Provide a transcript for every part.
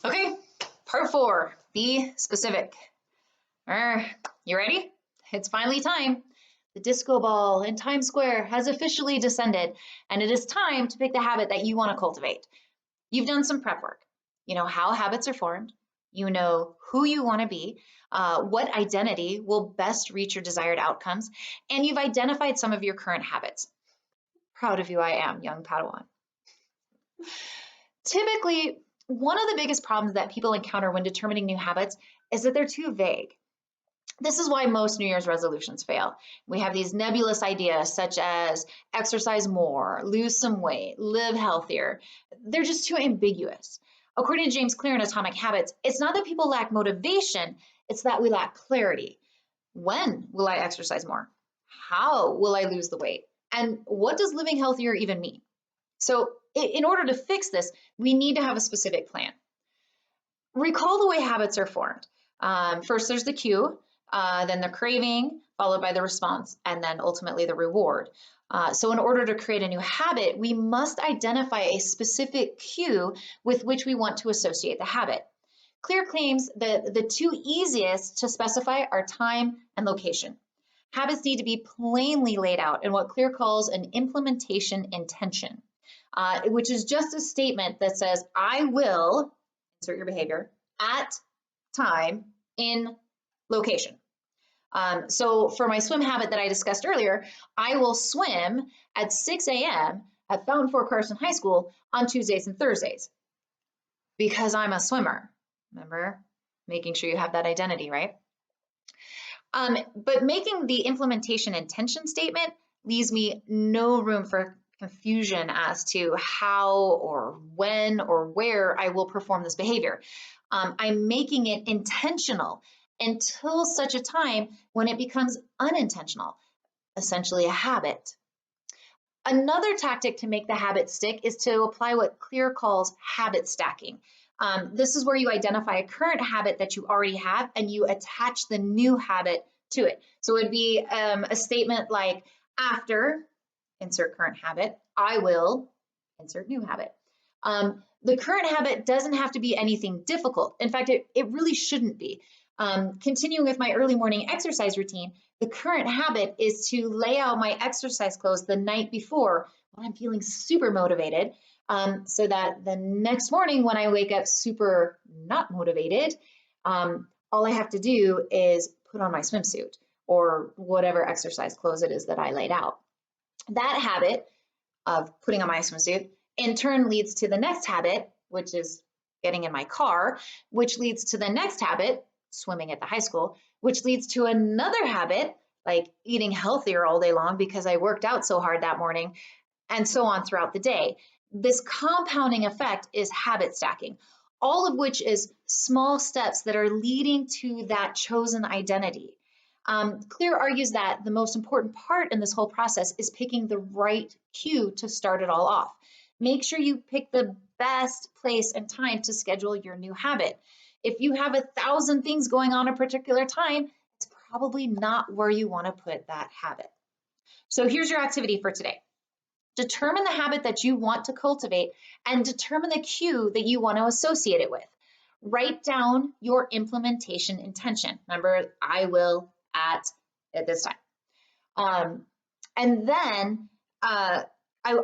Okay, part 4, be specific. You ready? It's finally time. The disco ball in Times Square has officially descended, and it is time to pick the habit that you want to cultivate. You've done some prep work. You know how habits are formed. You know who you want to be, what identity will best reach your desired outcomes, and you've identified some of your current habits. Proud of you I am, young Padawan. Typically, one of the biggest problems that people encounter when determining new habits is that they're too vague. This is why most New Year's resolutions fail. We have these nebulous ideas such as exercise more, lose some weight, live healthier. They're just too ambiguous. According to James Clear in Atomic Habits, it's not that people lack motivation, it's that we lack clarity. When will I exercise more? How will I lose the weight? And what does living healthier even mean? So in order to fix this, we need to have a specific plan. Recall the way habits are formed. First, there's the cue, then the craving, followed by the response, and then ultimately the reward. So in order to create a new habit, we must identify a specific cue with which we want to associate the habit. Clear claims that the two easiest to specify are time and location. Habits need to be plainly laid out in what Clear calls an implementation intention, which is just a statement that says, I will, insert your behavior, at time, in location. So for my swim habit that I discussed earlier, I will swim at 6 a.m. at Fountain Fort Carson High School on Tuesdays and Thursdays because I'm a swimmer. Remember, making sure you have that identity, right? But making the implementation intention statement leaves me no room for confusion as to how or when or where I will perform this behavior. I'm making it intentional until such a time when it becomes unintentional, essentially a habit. Another tactic to make the habit stick is to apply what Clear calls habit stacking. This is where you identify a current habit that you already have and you attach the new habit to it. So it would be a statement like, after, insert current habit, I will, insert new habit. The current habit doesn't have to be anything difficult. In fact, it really shouldn't be. Continuing with my early morning exercise routine, the current habit is to lay out my exercise clothes the night before when I'm feeling super motivated, so that the next morning when I wake up super not motivated, all I have to do is put on my swimsuit or whatever exercise clothes it is that I laid out. That habit of putting on my swimsuit in turn leads to the next habit, which is getting in my car, which leads to the next habit, swimming at the high school, which leads to another habit, like eating healthier all day long because I worked out so hard that morning, and so on throughout the day. This compounding effect is habit stacking, all of which is small steps that are leading to that chosen identity. Clear argues that the most important part in this whole process is picking the right cue to start it all off. Make sure you pick the best place and time to schedule your new habit. If you have 1,000 things going on at a particular time, it's probably not where you want to put that habit. So here's your activity for today. Determine the habit that you want to cultivate and determine the cue that you want to associate it with. Write down your implementation intention. Remember, I will at this time. And then I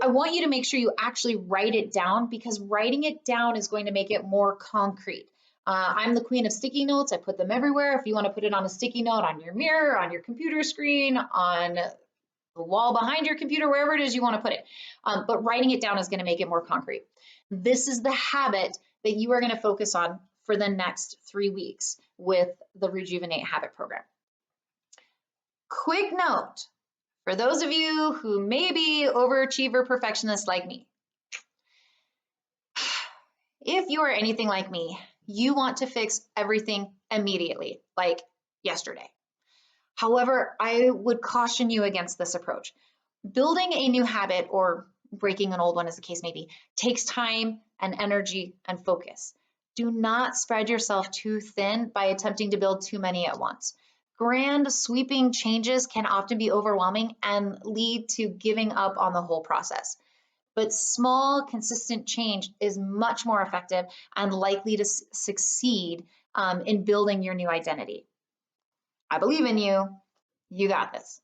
want you to make sure you actually write it down, because writing it down is going to make it more concrete. I'm the queen of sticky notes. I put them everywhere. If you want to put it on a sticky note on your mirror, on your computer screen, on the wall behind your computer, wherever it is you want to put it. But writing it down is going to make it more concrete. This is the habit that you are going to focus on for the next 3 weeks with the Rejuvenate Habit Program. Quick note, for those of you who may be overachiever perfectionists like me, if you are anything like me, you want to fix everything immediately, like yesterday. However, I would caution you against this approach. Building a new habit, or breaking an old one as the case may be, takes time and energy and focus. Do not spread yourself too thin by attempting to build too many at once. Grand sweeping changes can often be overwhelming and lead to giving up on the whole process. But small, consistent change is much more effective and likely to succeed in building your new identity. I believe in you. You got this.